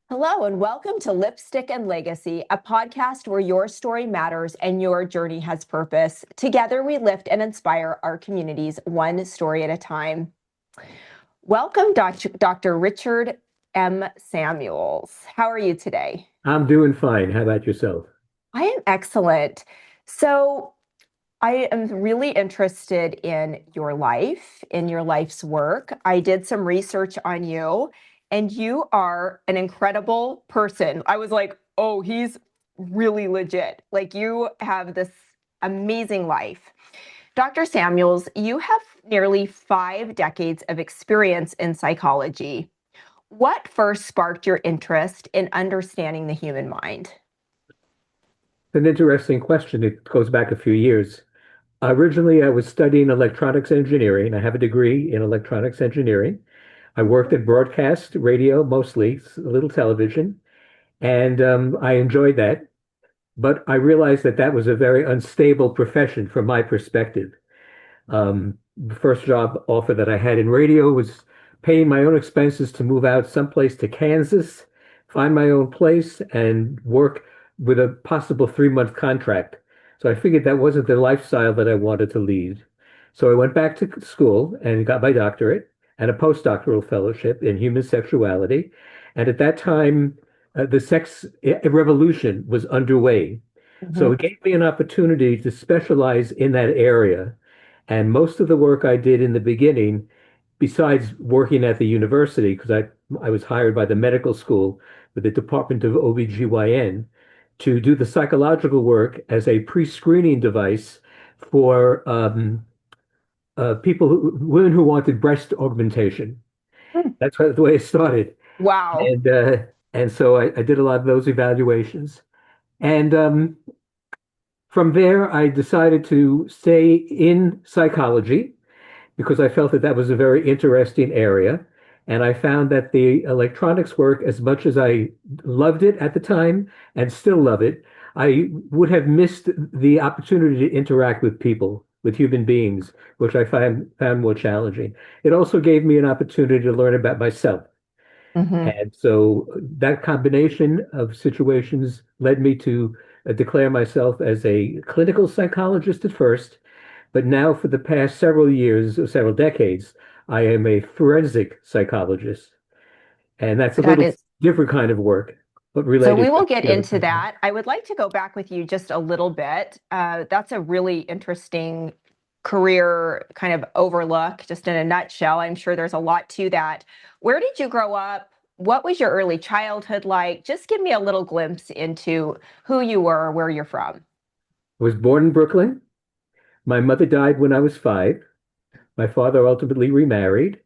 Hello, and welcome to Lipstick and Legacy, a podcast where your story matters and your journey has purpose. Together, we lift and inspire our communities one story at a time. Welcome, Dr. Richard M. Samuels. How are you today? I'm doing fine. How about yourself? I am excellent. So, I am really interested in your life, in your life's work. I did some research on you, and you are an incredible person. I was like, oh, he's really legit. Like, you have this amazing life. Dr. Samuels, you have nearly 5 decades of experience in psychology. What first sparked your interest in understanding the human mind? It's an interesting question. It goes back a few years. Originally, I was studying electronics engineering. I have a degree in electronics engineering. I worked at broadcast radio, mostly, a little television, and I enjoyed that. But I realized that that was a very unstable profession from my perspective. The first job offer that I had in radio was paying my own expenses to move out someplace to Kansas, find my own place, and work with a possible 3-month contract. So I figured that wasn't the lifestyle that I wanted to lead. So I went back to school and got my doctorate and a postdoctoral fellowship in human sexuality. And at that time, the sex revolution was underway. So Mhm. it gave me an opportunity to specialize in that area. And most of the work I did in the beginning, besides working at the university, because I was hired by the medical school with the Department of OBGYN to do the psychological work as a pre-screening device for women who wanted breast augmentation. Hmm. That's the way it started. Wow. And uh, and so I did a lot of those evaluations. And from there, I decided to stay in psychology because I felt that that was a very interesting area. And I found that the electronics work, as much as I loved it at the time and still love it, I would have missed the opportunity to interact with people, with human beings, which I found more challenging. It also gave me an opportunity to learn about myself. Mhm. And so that combination of situations led me to declare myself as a clinical psychologist at first, but now for the past several years, or several decades, I am a forensic psychologist. And that's a That little is different kind of work, but So we related to will get the other into kind of work. that. I would like to go back with you just a little bit. That's a really interesting career kind of overlook, just in a nutshell. I'm sure there's a lot to that. Where did you grow up? What was your early childhood like? Just give me a little glimpse into who you were, where you're from. I was born in Brooklyn. My mother died when I was 5. My father ultimately remarried,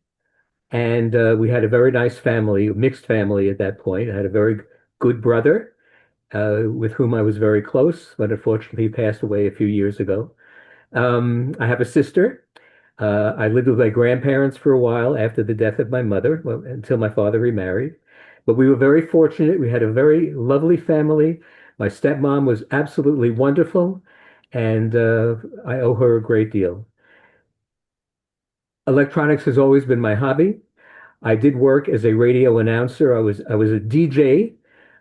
and we had a very nice family, a mixed family at that point. I had a very good brother with whom I was very close, but unfortunately he passed away a few years ago. I have a sister. I lived with my grandparents for a while after the death of my mother, well, until my father remarried. But we were very fortunate. We had a very lovely family. My stepmom was absolutely wonderful, and I owe her a great deal. Electronics has always been my hobby. I did work as a radio announcer. I was a DJ.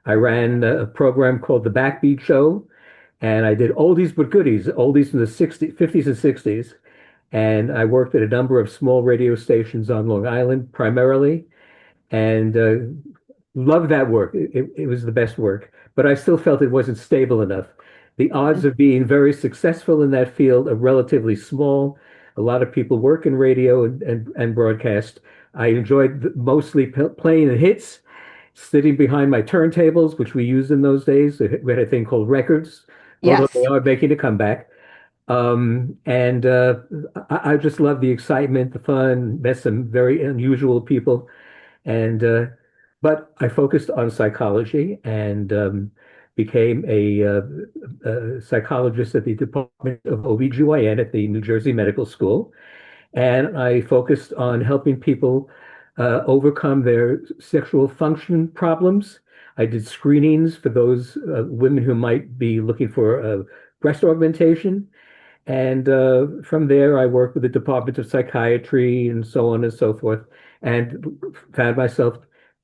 I ran a program called The Backbeat Show, and I did oldies but goodies, oldies from the 60s, 50s and 60s. And I worked at a number of small radio stations on Long Island primarily, and loved that work. It was the best work, but I still felt it wasn't stable enough. The odds of being very successful in that field are relatively small. A lot of people work in radio and broadcast. I enjoyed mostly playing the hits, sitting behind my turntables, which we used in those days. We had a thing called records, although they Yes. are making a comeback. And I just love the excitement, the fun, met some very unusual people. And but I focused on psychology and became a psychologist at the Department of OBGYN at the New Jersey Medical School. And I focused on helping people overcome their sexual function problems. I did screenings for those women who might be looking for breast augmentation. And from there, I worked with the Department of Psychiatry and so on and so forth, and found myself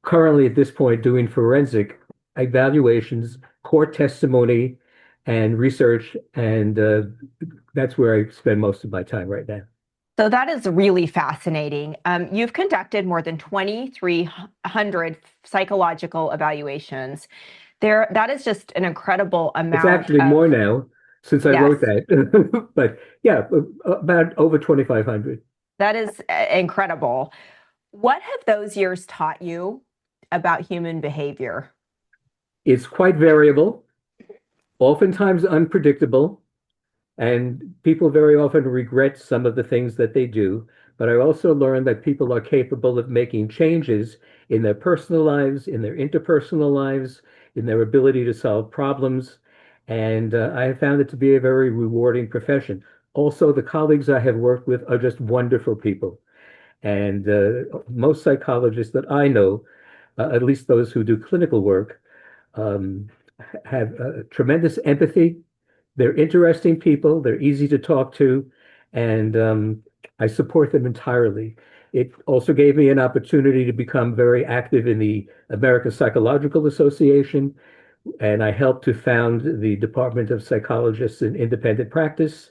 currently at this point doing forensic evaluations, court testimony, and research, and that's where I spend most of my time right now. So that is really fascinating. You've conducted more than 2,300 psychological evaluations. That is just an incredible It's amount actually of, more now since I wrote yes, that, but yeah, about over 2,500. that is incredible. What have those years taught you about human behavior? It's quite variable, oftentimes unpredictable, and people very often regret some of the things that they do. But I also learned that people are capable of making changes in their personal lives, in their interpersonal lives, in their ability to solve problems. And I have found it to be a very rewarding profession. Also, the colleagues I have worked with are just wonderful people. And most psychologists that I know, at least those who do clinical work, um, have tremendous empathy. They're interesting people. They're easy to talk to, and I support them entirely. It also gave me an opportunity to become very active in the American Psychological Association, and I helped to found the Department of Psychologists in Independent Practice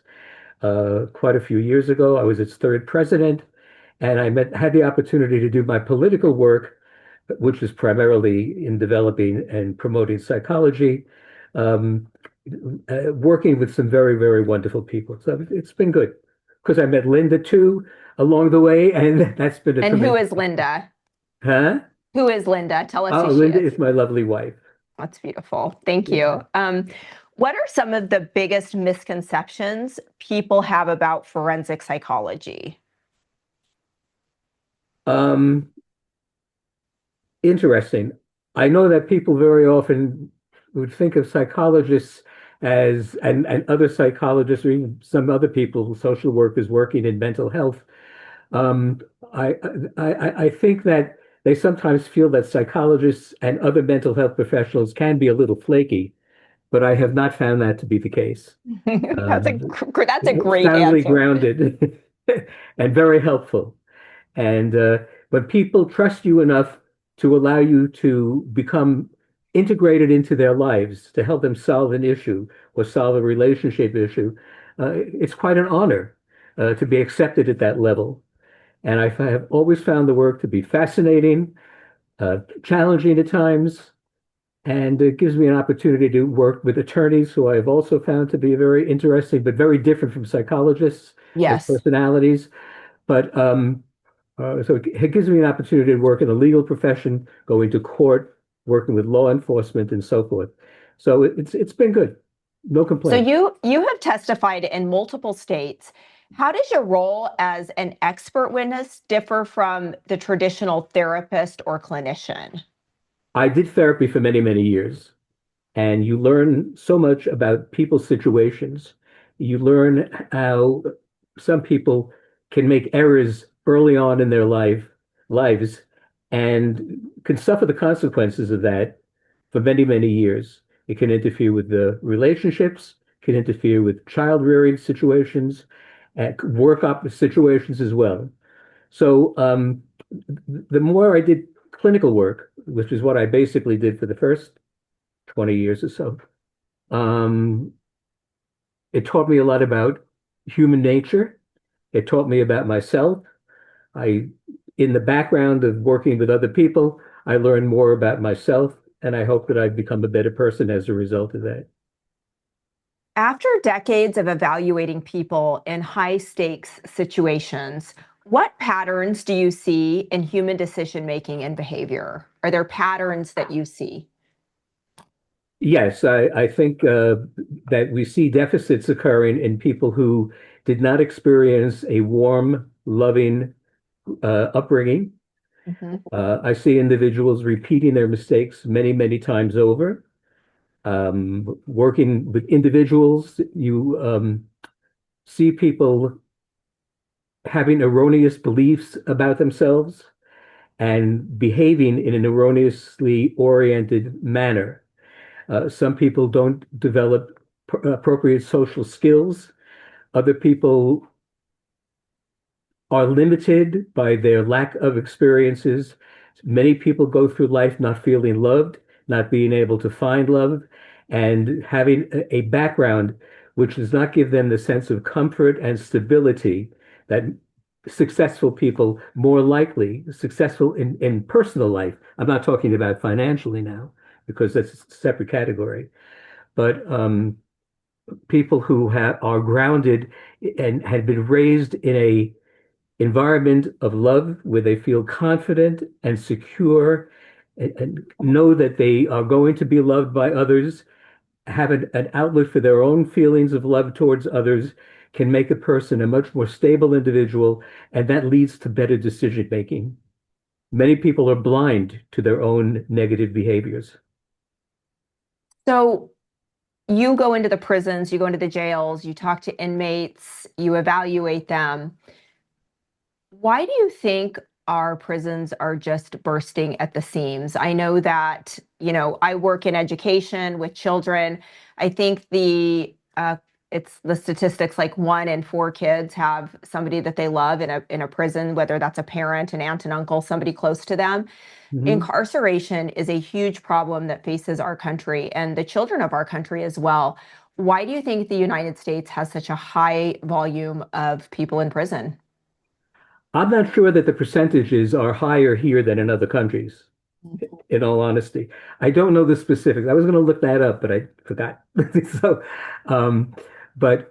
quite a few years ago. I was its third president, and had the opportunity to do my political work, which was primarily in developing and promoting psychology, um, working with some very, very wonderful people. So it's been good because I met Linda too along the way, and that's been a And who tremendous. is Linda? Huh? Who is Linda? Tell us Oh, who she Linda is. is my lovely wife. That's beautiful. Thank Yeah. you. What are some of the biggest misconceptions people have about forensic psychology? Um, Interesting. I know that people very often would think of psychologists as, and other psychologists or even some other people, social workers working in mental health. Um, I, I think that they sometimes feel that psychologists and other mental health professionals can be a little flaky, but I have not found that to be the case. That's Uh, a great Soundly answer. grounded and very helpful. And when people trust you enough to allow you to become integrated into their lives to help them solve an issue or solve a relationship issue, it's quite an honor to be accepted at that level. And I have always found the work to be fascinating, challenging at times, and it gives me an opportunity to work with attorneys who I have also found to be very interesting, but very different from psychologists as Yes. personalities. But so it gives me an opportunity to work in the legal profession, going to court, working with law enforcement, and so forth. So it's been good. No So complaints. you have testified in multiple states. How does your role as an expert witness differ from the traditional therapist or clinician? I did therapy for many, many years, and you learn so much about people's situations. You learn how some people can make errors early on in their lives and can suffer the consequences of that for many, many years. It can interfere with the relationships, can interfere with child rearing situations, work up situations as well. So the more I did clinical work, which is what I basically did for the first 20 years or so, um, it taught me a lot about human nature. It taught me about myself. I, in the background of working with other people, I learned more about myself, and I hope that I've become a better person as a result of that. After decades of evaluating people in high stakes situations, what patterns do you see in human decision making and behavior? Are there patterns that you see? Yes, I think that we see deficits occurring in people who did not experience a warm, loving upbringing. Mhm. I see individuals repeating their mistakes many, many times over. Working with individuals, you see people having erroneous beliefs about themselves and behaving in an erroneously oriented manner. Some people don't develop appropriate social skills. Other people are limited by their lack of experiences. Many people go through life not feeling loved, not being able to find love, and having a background which does not give them the sense of comfort and stability that successful people more likely, successful in personal life. I'm not talking about financially now, because that's a separate category, but people who are grounded and had been raised in a environment of love where they feel confident and secure and know that they are going to be loved by others, have an outlet for their own feelings of love towards others, can make a person a much more stable individual, and that leads to better decision making. Many people are blind to their own negative behaviors. So you go into the prisons, you go into the jails, you talk to inmates, you evaluate them. Why do you think our prisons are just bursting at the seams? I know that, I work in education with children. I think it's the statistics like 1 in 4 kids have somebody that they love in a prison, whether that's a parent, an aunt, an uncle, somebody close to them. Mhm. Incarceration is a huge problem that faces our country and the children of our country as well. Why do you think the United States has such a high volume of people in prison? I'm not sure that the percentages are higher here than in other countries, in all honesty. I don't know the specifics. I was going to look that up, but I forgot. So, um, but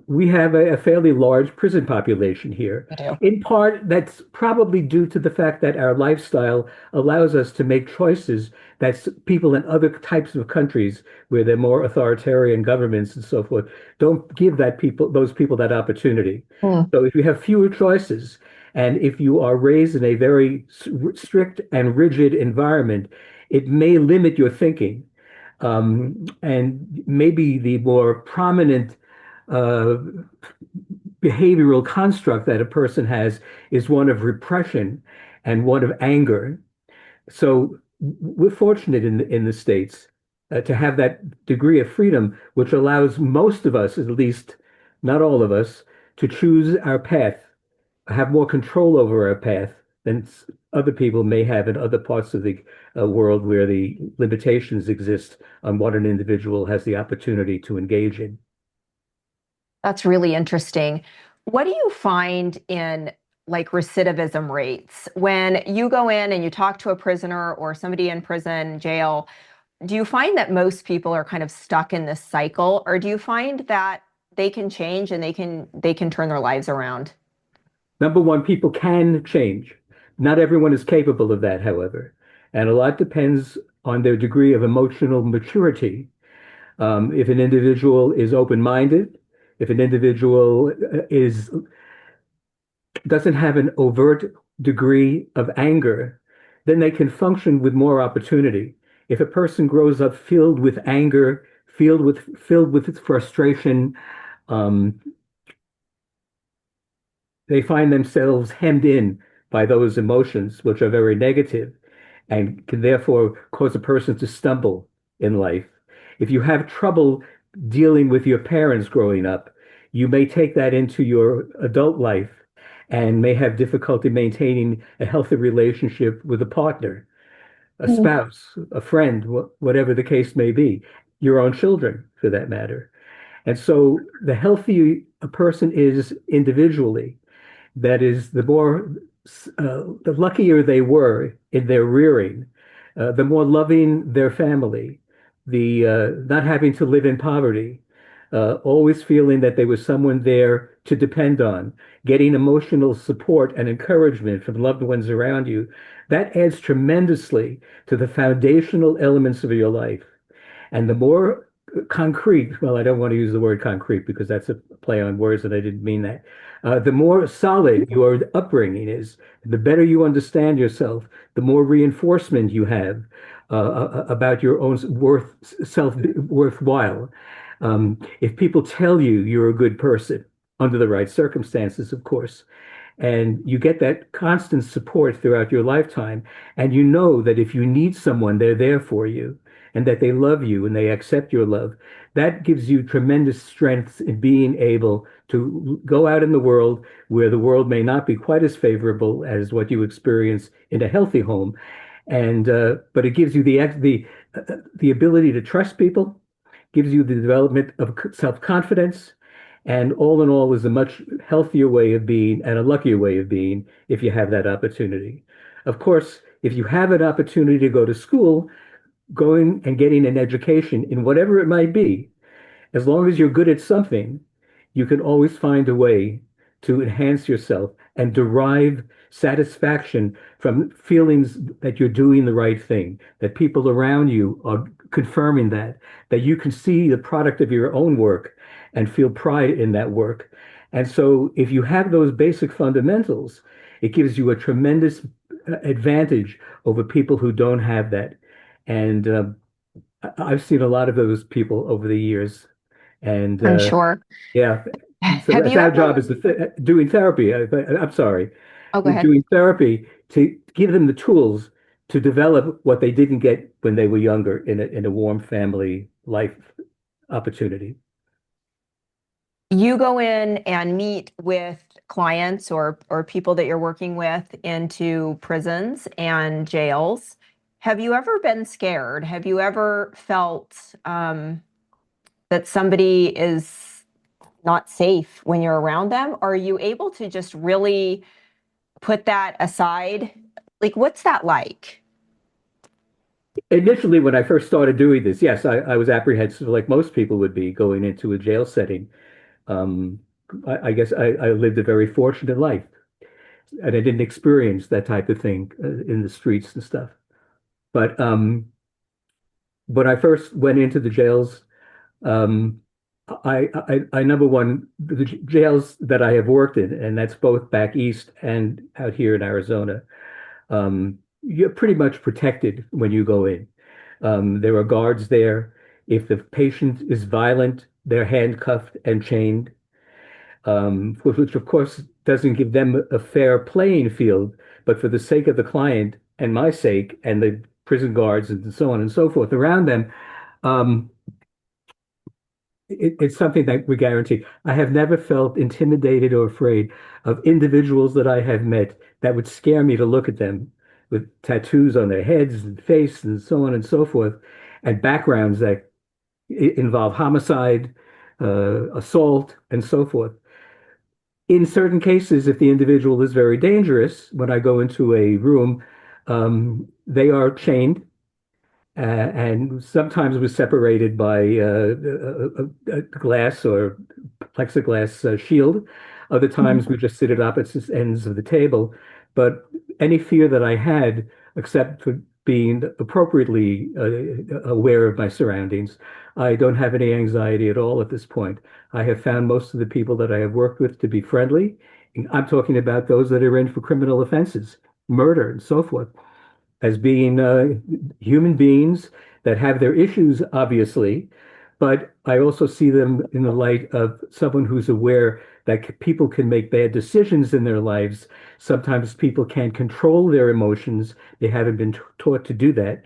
we have a fairly large prison population here. We do. In part, that's probably due to the fact that our lifestyle allows us to make choices that people in other types of countries where they're more authoritarian governments and so forth don't give those people that opportunity. Hmm. So if you have fewer choices, and if you are raised in a very strict and rigid environment, it may limit your thinking. And maybe the more prominent uh, behavioral construct that a person has is one of repression and one of anger. So we're fortunate in the States to have that degree of freedom, which allows most of us, at least not all of us, to choose our path, have more control over our path than other people may have in other parts of the world where the limitations exist on what an individual has the opportunity to engage in. That's really interesting. What do you find in like recidivism rates when you go in and you talk to a prisoner or somebody in prison, jail? Do you find that most people are kind of stuck in this cycle, or do you find that they can change and they can turn their lives around? Number one, people can change. Not everyone is capable of that, however, and a lot depends on their degree of emotional maturity. If an individual is open-minded, if an individual is doesn't have an overt degree of anger, then they can function with more opportunity. If a person grows up filled with anger, filled with frustration, um, they find themselves hemmed in by those emotions, which are very negative and can therefore cause a person to stumble in life. If you have trouble dealing with your parents growing up, you may take that into your adult life and may have difficulty maintaining a healthy relationship with a partner, a Mm. spouse, a friend, whatever the case may be, your own children for that matter. And so the healthier a person is individually, that is, the luckier they were in their rearing, the more loving their family, the not having to live in poverty, always feeling that there was someone there to depend on, getting emotional support and encouragement from loved ones around you. That adds tremendously to the foundational elements of your life. And the more concrete, well, I don't want to use the word concrete because that's a play on words and I didn't mean that. The more solid your upbringing is, the better you understand yourself, the more reinforcement you have about your own self worthwhile. If people tell you you're a good person, under the right circumstances, of course, and you get that constant support throughout your lifetime, and you know that if you need someone, they're there for you, and that they love you and they accept your love, that gives you tremendous strength in being able to go out in the world where the world may not be quite as favorable as what you experience in a healthy home. And but it gives you the ability to trust people, gives you the development of self-confidence, and all in all is a much healthier way of being and a luckier way of being if you have that opportunity. Of course, if you have an opportunity to go to school, going and getting an education in whatever it might be, as long as you're good at something, you can always find a way to enhance yourself and derive satisfaction from feelings that you're doing the right thing, that people around you are confirming that you can see the product of your own work and feel pride in that work. And so if you have those basic fundamentals, it gives you a tremendous advantage over people who don't have that. And I've seen a lot of those people over the years. And I'm sure. yeah, so Have that's you our job ever? is doing therapy. I'm sorry, Oh, go is ahead. doing therapy to give them the tools to develop what they didn't get when they were younger in a warm family life opportunity. You go in and meet with clients or people that you're working with into prisons and jails. Have you ever been scared? Have you ever felt that somebody is not safe when you're around them? Are you able to just really put that aside? Like, what's that like? Initially, when I first started doing this, yes, I was apprehensive, like most people would be going into a jail setting. Um, I guess I lived a very fortunate life, and I didn't experience that type of thing in the streets and stuff. But when I first went into the jails, um, I number one, the jails that I have worked in, and that's both back east and out here in Arizona, you're pretty much protected when you go in. There are guards there. If the patient is violent, they're handcuffed and chained, which of course doesn't give them a fair playing field, but for the sake of the client and my sake and the prison guards and so on and so forth around them, um, it's something that we guarantee. I have never felt intimidated or afraid of individuals that I have met that would scare me to look at them with tattoos on their heads and face and so on and so forth, and backgrounds that involve homicide, assault, and so forth. In certain cases, if the individual is very dangerous, when I go into a room, they are chained and sometimes was separated by a glass or plexiglass shield. Other Mhm. times we just sit at opposite ends of the table. But any fear that I had, except for being appropriately aware of my surroundings, I don't have any anxiety at all at this point. I have found most of the people that I have worked with to be friendly. I'm talking about those that are in for criminal offenses, murder, and so forth as being human beings that have their issues, obviously, but I also see them in the light of someone who's aware that people can make bad decisions in their lives. Sometimes people can't control their emotions. They haven't been taught to do that.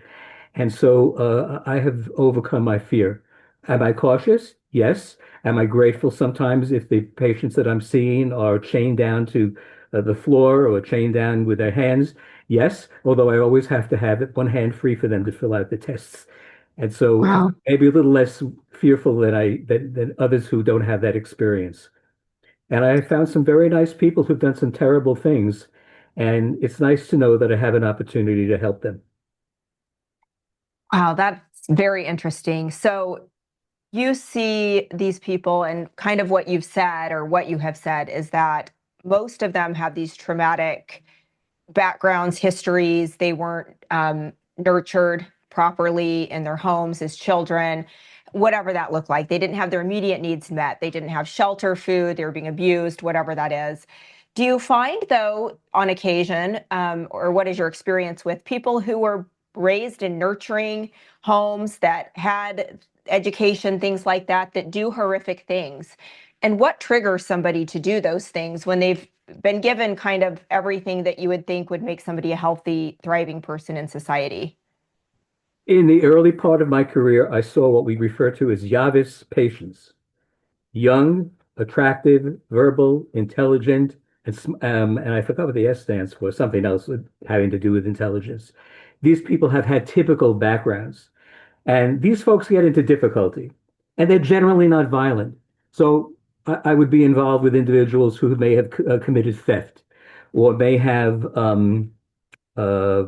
And so I have overcome my fear. Am I cautious? Yes. Am I grateful sometimes if the patients that I'm seeing are chained down to the floor or chained down with their hands? Yes. Although I always have to have one hand free for them to fill out the tests. And so Wow. maybe a little less fearful than others who don't have that experience. And I found some very nice people who've done some terrible things. And it's nice to know that I have an opportunity to help them. Wow, that's very interesting. So you see these people, and kind of what you've said or what you have said is that most of them have these traumatic backgrounds, histories. They weren't nurtured properly in their homes as children, whatever that looked like. They didn't have their immediate needs met. They didn't have shelter, food. They were being abused, whatever that is. Do you find, though, on occasion, or what is your experience with people who were raised in nurturing homes that had education, things like that, that do horrific things? And what triggers somebody to do those things when they've been given kind of everything that you would think would make somebody a healthy, thriving person in society? In the early part of my career, I saw what we refer to as Yavis patients, young, attractive, verbal, intelligent, and I forgot what the S stands for, something else having to do with intelligence. These people have had typical backgrounds, and these folks get into difficulty, and they're generally not violent. So I would be involved with individuals who may have committed theft or may have uh,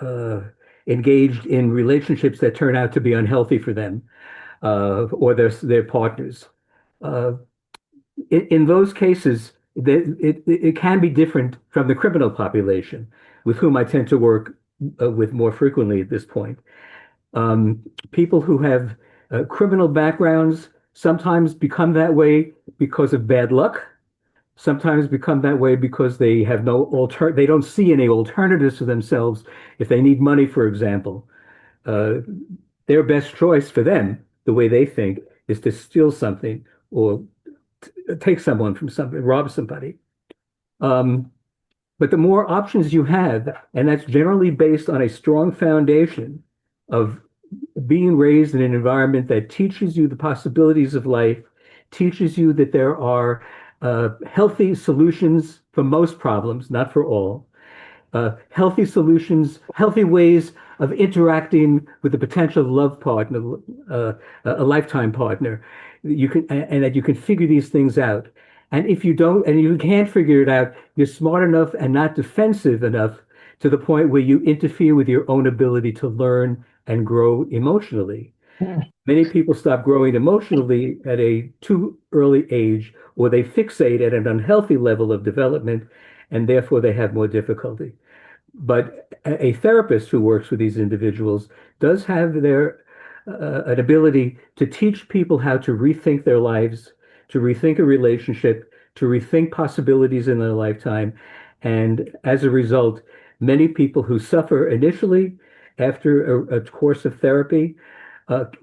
uh, engaged in relationships that turn out to be unhealthy for them or their partners. Uh, in those cases, it can be different from the criminal population, with whom I tend to work with more frequently at this point. Um, People who have criminal backgrounds sometimes become that way because of bad luck, sometimes become that way because they have they don't see any alternatives to themselves. If they need money, for example, uh, their best choice for them, the way they think, is to steal something or take someone from somebody, rob somebody. Um, but the more options you have, and that's generally based on a strong foundation of being raised in an environment that teaches you the possibilities of life, teaches you that there are healthy solutions for most problems, not for all, healthy solutions, healthy ways of interacting with a potential love partner, uh, a lifetime partner. You can, and that you can figure these things out. And if you don't, and you can't figure it out, you're smart enough and not defensive enough to the point where you interfere with your own ability to learn and grow emotionally. Mm. Many people stop growing emotionally at a too early age, or they fixate at an unhealthy level of development, and therefore they have more difficulty. But a therapist who works with these individuals does have an ability to teach people how to rethink their lives, to rethink a relationship, to rethink possibilities in their lifetime. And as a result, many people who suffer initially after a course of therapy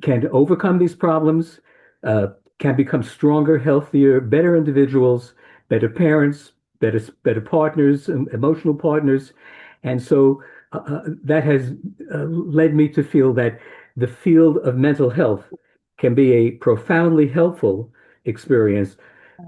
can overcome these problems, uh, can become stronger, healthier, better individuals, better parents, better partners, emotional partners. And so that has led me to feel that the field of mental health can be a profoundly helpful experience,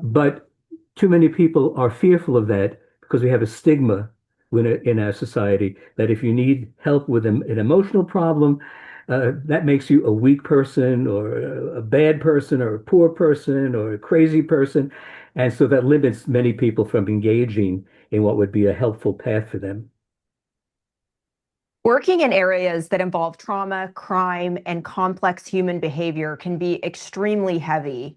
but too many people are fearful of that because we have a stigma in our society that if you need help with an emotional problem, that makes you a weak person or a bad person or a poor person or a crazy person. And so that limits many people from engaging in what would be a helpful path for them. Working in areas that involve trauma, crime, and complex human behavior can be extremely heavy.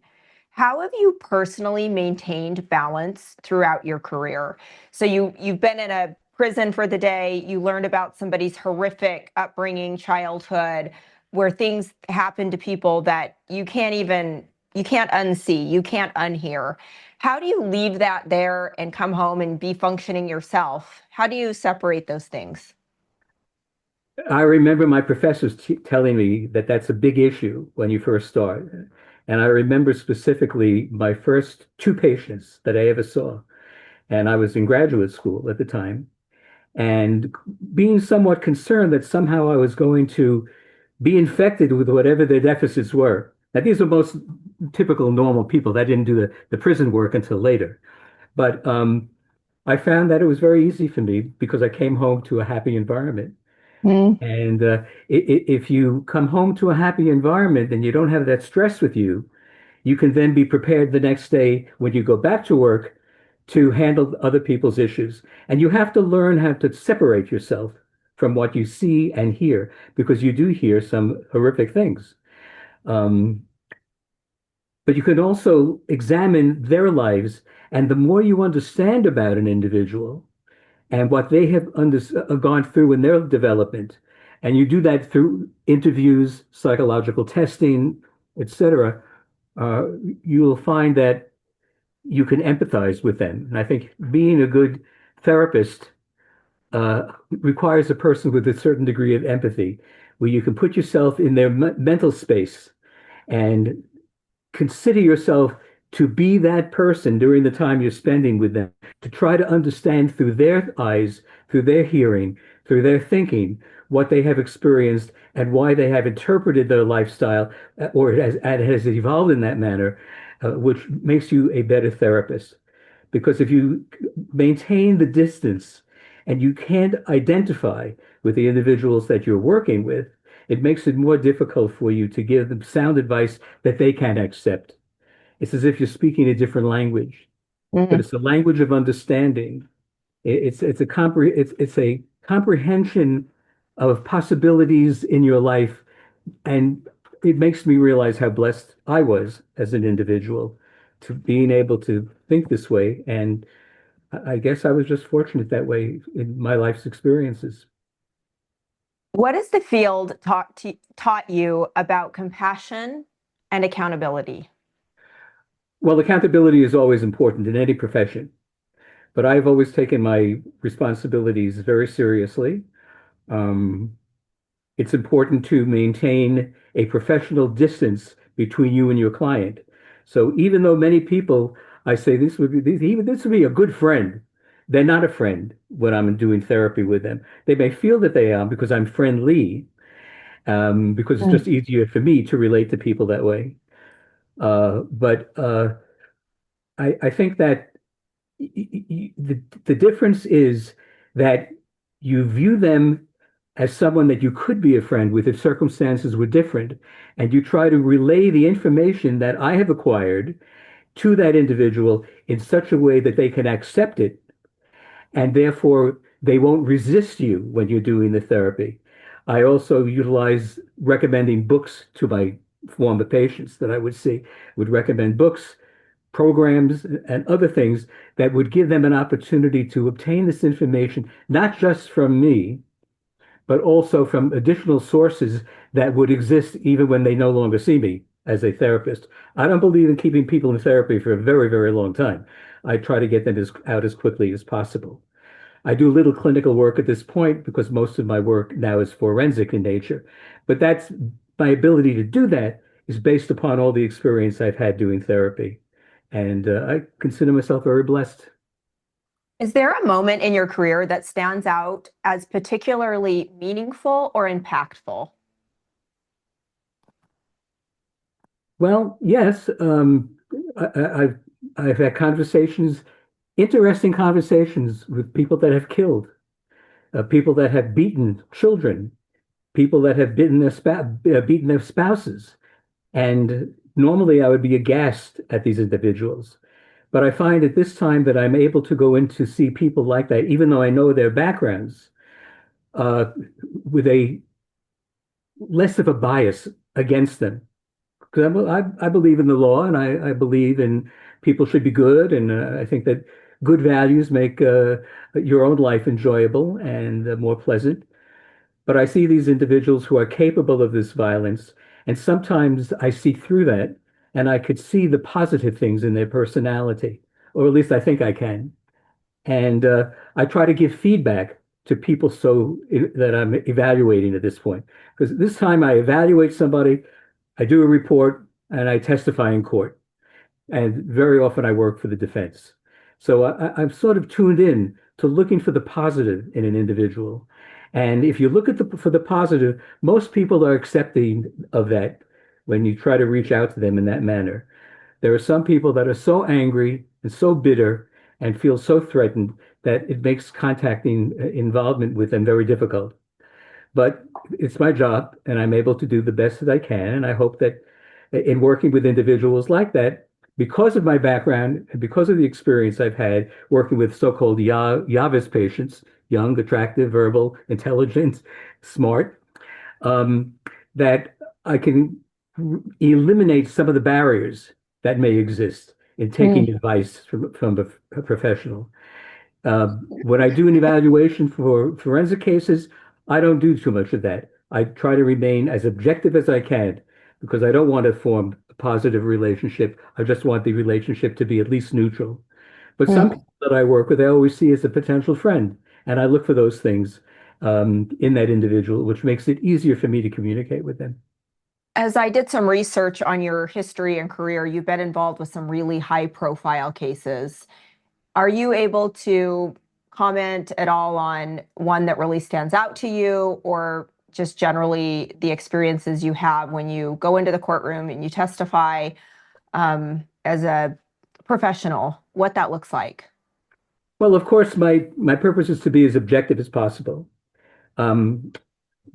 How have you personally maintained balance throughout your career? So you've been in a prison for the day, you learned about somebody's horrific upbringing, childhood, where things happen to people that you can't unsee, you can't unhear. How do you leave that there and come home and be functioning yourself? How do you separate those things? I remember my professors telling me that that's a big issue when you first start. And I remember specifically my first two patients that I ever saw. And I was in graduate school at the time. And being somewhat concerned that somehow I was going to be infected with whatever their deficits were. Now, these are most typical normal people that didn't do the prison work until later. But I found that it was very easy for me because I came home to a happy environment. Mm. And if you come home to a happy environment and you don't have that stress with you, you can then be prepared the next day when you go back to work to handle other people's issues. And you have to learn how to separate yourself from what you see and hear, because you do hear some horrific things. Um, but you can also examine their lives. And the more you understand about an individual, and what they have gone through in their development. And you do that through interviews, psychological testing, etc. Uh, you will find that you can empathize with them. And I think being a good therapist requires a person with a certain degree of empathy, where you can put yourself in their mental space and consider yourself to be that person during the time you're spending with them, to try to understand through their eyes, through their hearing, through their thinking, what they have experienced and why they have interpreted their lifestyle or it has evolved in that manner, which makes you a better therapist. Because if you maintain the distance and you can't identify with the individuals that you're working with, it makes it more difficult for you to give them sound advice that they can accept. It's as if you're speaking a different language, but Mm. it's a language of understanding. It's a comprehension of possibilities in your life, and it makes me realize how blessed I was as an individual to being able to think this way. And I guess I was just fortunate that way in my life's experiences. What has the field taught you about compassion and accountability? Well, accountability is always important in any profession, but I've always taken my responsibilities very seriously. Um, it's important to maintain a professional distance between you and your client. So even though many people, I say this would be a good friend, they're not a friend when I'm doing therapy with them. They may feel that they are because I'm friendly, because it's just Mm. easier for me to relate to people that way. But I think that the difference is that you view them as someone that you could be a friend with if circumstances were different, and you try to relay the information that I have acquired to that individual in such a way that they can accept it, and therefore they won't resist you when you're doing the therapy. I also utilize recommending books to my former patients that I would see, would recommend books, programs, and other things that would give them an opportunity to obtain this information, not just from me, but also from additional sources that would exist even when they no longer see me as a therapist. I don't believe in keeping people in therapy for a very, very long time. I try to get them out as quickly as possible. I do little clinical work at this point because most of my work now is forensic in nature. But that's my ability to do that is based upon all the experience I've had doing therapy. And I consider myself very blessed. Is there a moment in your career that stands out as particularly meaningful or impactful? Well, yes, I've had conversations, interesting conversations with people that have killed, people that have beaten children, people that have beaten their spouses. And normally I would be aghast at these individuals. But I find at this time that I'm able to go in to see people like that, even though I know their backgrounds, uh, with a less of a bias against them. Because I believe in the law and I believe in people should be good. And I think that good values make your own life enjoyable and more pleasant. But I see these individuals who are capable of this violence, and sometimes I see through that, and I could see the positive things in their personality, or at least I think I can. And I try to give feedback to people that I'm evaluating at this point. Because this time I evaluate somebody, I do a report, and I testify in court. And very often I work for the defense. So I'm sort of tuned in to looking for the positive in an individual. And if you look at for the positive, most people are accepting of that when you try to reach out to them in that manner. There are some people that are so angry and so bitter and feel so threatened that it makes contacting involvement with them very difficult. But it's my job, and I'm able to do the best that I can. And I hope that in working with individuals like that, because of my background and because of the experience I've had working with so-called Yavis patients, young, attractive, verbal, intelligent, smart, um, that I can eliminate some of the barriers that may exist in taking Mm. advice from a professional. When I do an evaluation for forensic cases, I don't do too much of that. I try to remain as objective as I can because I don't want to form a positive relationship. I just want the relationship to be at least neutral. But some Mm. people that I work with, I always see as a potential friend, and I look for those things in that individual, which makes it easier for me to communicate with them. As I did some research on your history and career, you've been involved with some really high profile cases. Are you able to comment at all on one that really stands out to you, or just generally the experiences you have when you go into the courtroom and you testify as a professional, what that looks like? Well, of course, my purpose is to be as objective as possible. Um,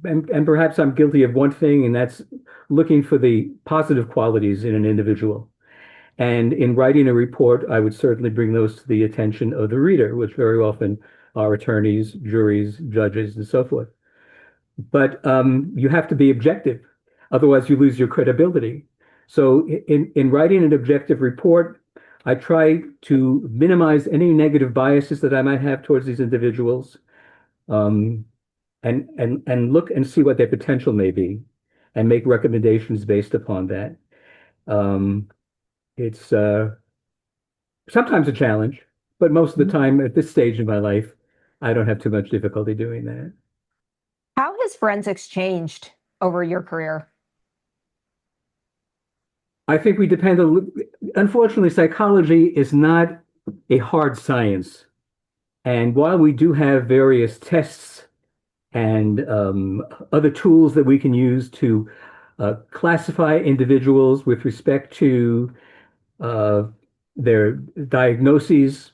and perhaps I'm guilty of one thing, and that's looking for the positive qualities in an individual. And in writing a report, I would certainly bring those to the attention of the reader, which very often are attorneys, juries, judges, and so forth. But you have to be objective, otherwise you lose your credibility. So in writing an objective report, I try to minimize any negative biases that I might have towards these individuals, um, and look and see what their potential may be, and make recommendations based upon that. Um, it's sometimes a challenge, but most of the time at this stage in my life, I don't have too much difficulty doing that. How has forensics changed over your career? I think we depend on, unfortunately, psychology is not a hard science. And while we do have various tests and other tools that we can use to classify individuals with respect to uh, their diagnoses,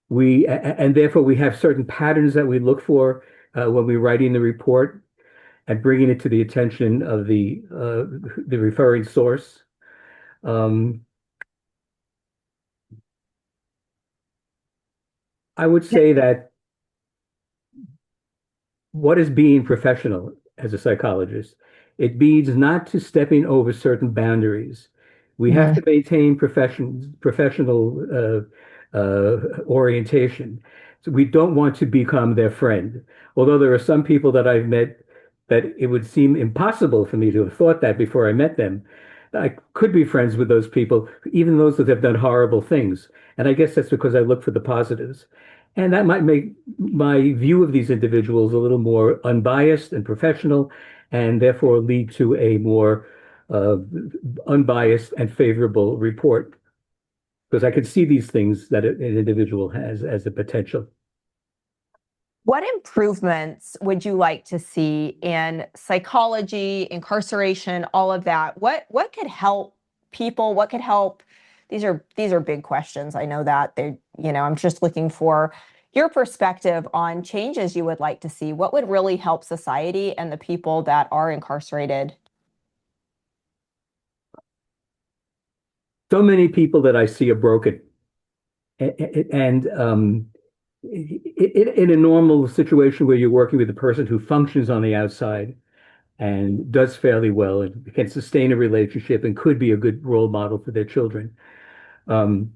and therefore we have certain patterns that we look for when we're writing the report and bringing it to the attention of the referring source. Um, I would say that what is being professional as a psychologist? It means not to stepping over certain boundaries. We have to Mhm. maintain professional orientation. So we don't want to become their friend. Although there are some people that I've met that it would seem impossible for me to have thought that before I met them. I could be friends with those people, even those that have done horrible things. And I guess that's because I look for the positives. And that might make my view of these individuals a little more unbiased and professional, and therefore lead to a more uh, unbiased and favorable report. Because I can see these things that an individual has as a potential. What improvements would you like to see in psychology, incarceration, all of that? What could help people? What could help? These are big questions. I know that I'm just looking for your perspective on changes you would like to see. What would really help society and the people that are incarcerated? So many people that I see are broken. And in a normal situation where you're working with a person who functions on the outside and does fairly well and can sustain a relationship and could be a good role model for their children, um,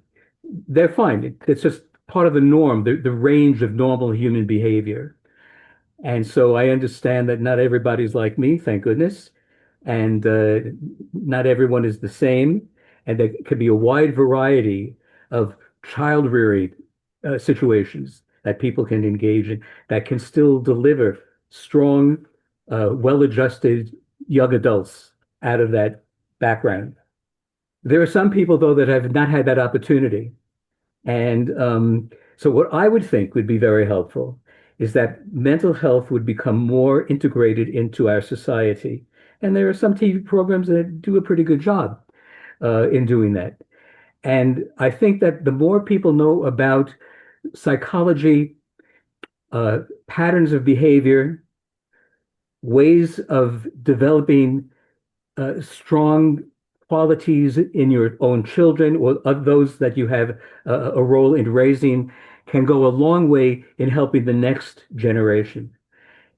they're fine. It's just part of the norm, the range of normal human behavior. And so I understand that not everybody's like me, thank goodness. And not everyone is the same. And there could be a wide variety of child rearing situations that people can engage in that can still deliver strong, well-adjusted young adults out of that background. There are some people, though, that have not had that opportunity. And so, what I would think would be very helpful is that mental health would become more integrated into our society. And there are some TV programs that do a pretty good job in doing that. And I think that the more people know about psychology, uh, patterns of behavior, ways of developing strong qualities in your own children or of those that you have a role in raising can go a long way in helping the next generation.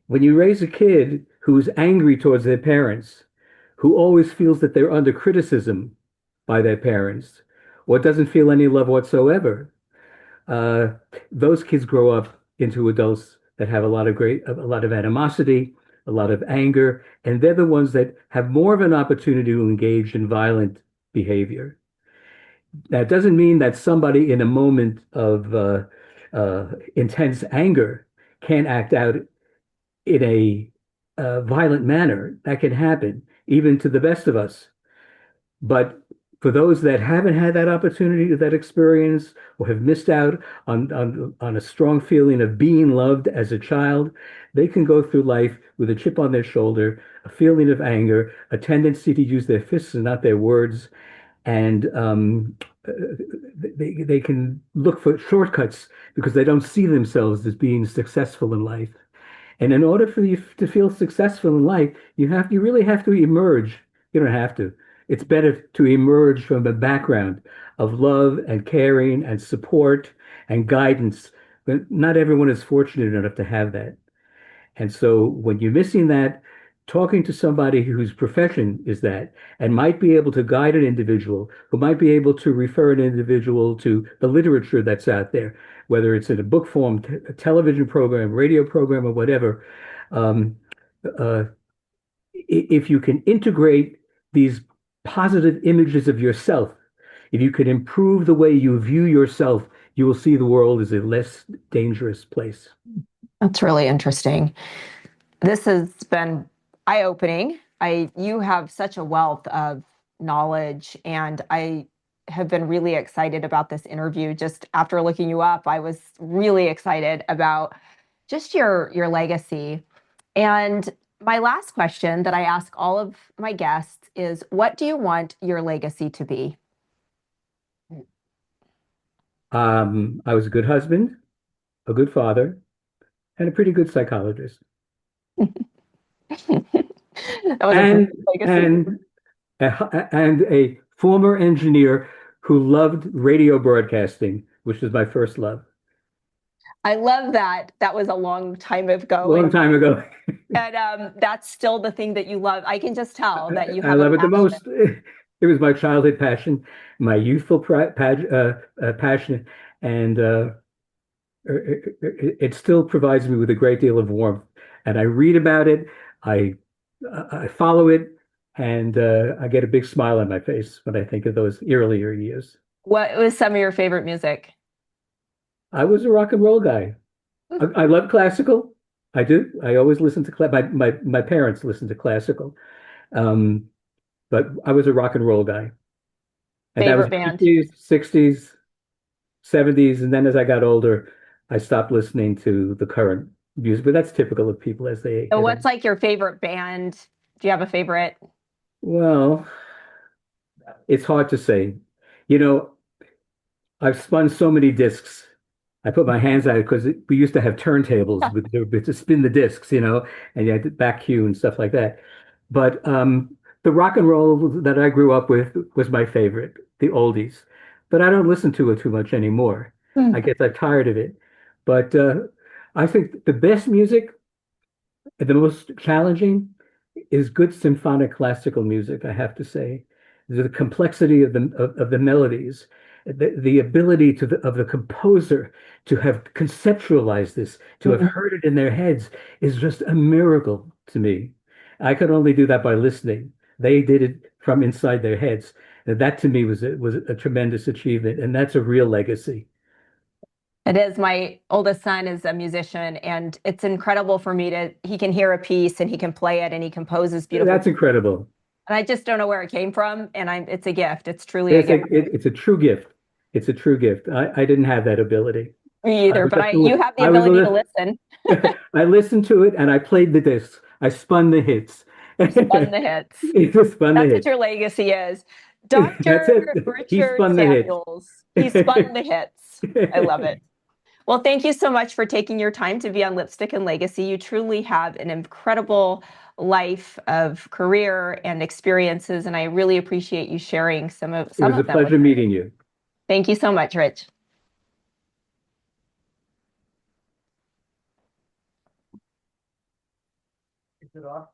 When you raise a kid who's angry towards their parents, who always feels that they're under criticism by their parents, or doesn't feel any love whatsoever, uh, those kids grow up into adults that have a lot of animosity, a lot of anger, and they're the ones that have more of an opportunity to engage in violent behavior. That doesn't mean that somebody in a moment of intense anger can't act out in a violent manner. That can happen, even to the best of us. But for those that haven't had that opportunity, that experience, or have missed out on a strong feeling of being loved as a child, they can go through life with a chip on their shoulder, a feeling of anger, a tendency to use their fists and not their words, and uh, they can look for shortcuts because they don't see themselves as being successful in life. And in order for you to feel successful in life, you really have to emerge. You don't have to. It's better to emerge from a background of love and caring and support and guidance. But not everyone is fortunate enough to have that. And so when you're missing that, talking to somebody whose profession is that and might be able to guide an individual, who might be able to refer an individual to the literature that's out there, whether it's in a book form, a television program, radio program, or whatever. Um, uh, if you can integrate these positive images of yourself, if you can improve the way you view yourself, you will see the world as a less dangerous place. That's really interesting. This has been eye-opening. You have such a wealth of knowledge, and I have been really excited about this interview. Just after looking you up, I was really excited about just your legacy. And my last question that I ask all of my guests is, what do you want your legacy to be? I was a good husband, a good father, and a pretty good psychologist, That was a great and legacy. and and a former engineer who loved radio broadcasting, which was my first love, I love that. That was a long time ago, long time ago. and that's still the thing that you love. I can just tell that you I have a love it the passion. most. It was my childhood passion, my youthful passion, and it still provides me with a great deal of warmth. And I read about it, I I follow it, and I get a big smile on my face when I think of those earlier years. What was some of your favorite music? I was a rock and roll guy. I love classical. I do. I always listen to my parents listened to classical, um, but I was a rock and roll guy, and that was Favorite band? 50s, 60s, 70s, and then as I got older, I stopped listening to the current music. But that's typical of people as they So get what's older. like your favorite band? Do you have a favorite? Well, it's hard to say. You know, I've spun so many discs. I put my hands out because we used to have turntables with to spin the discs, and you had the back cue and stuff like that. But the rock and roll that I grew up with was my favorite, the oldies. But I don't listen to it too much anymore. I Hmm. guess I'm tired of it. But I think the best music, the most challenging, is good symphonic classical music, I have to say. The complexity of the melodies, the ability of the composer to have conceptualized this, to have Mhm. heard it in their heads, is just a miracle to me. I could only do that by listening. They did it from inside their heads. And that to me was a tremendous achievement, and that's a real legacy. It is. My oldest son is a musician, and it's incredible for me he can hear a piece and he can play it and he composes beautiful. That's incredible. And I just don't know where it came from. And it's a gift. It's truly a It's gift. it's a true gift. It's a true gift. I didn't have that ability. Me I either, was but just you have the I was ability to a listen. I listened to it and I played the discs. I spun the hits. You spun the hits. It just spun the That's what hits. your legacy is. That's Dr. it. He Richard spun the hits. Samuels. He spun the hits. I love it. Well, thank you so much for taking your time to be on Lipstick and Legacy. You truly have an incredible life of career and experiences, and I really appreciate you sharing some of It some was a of them with pleasure me. meeting you. Thank you so much, Rich. Is it off?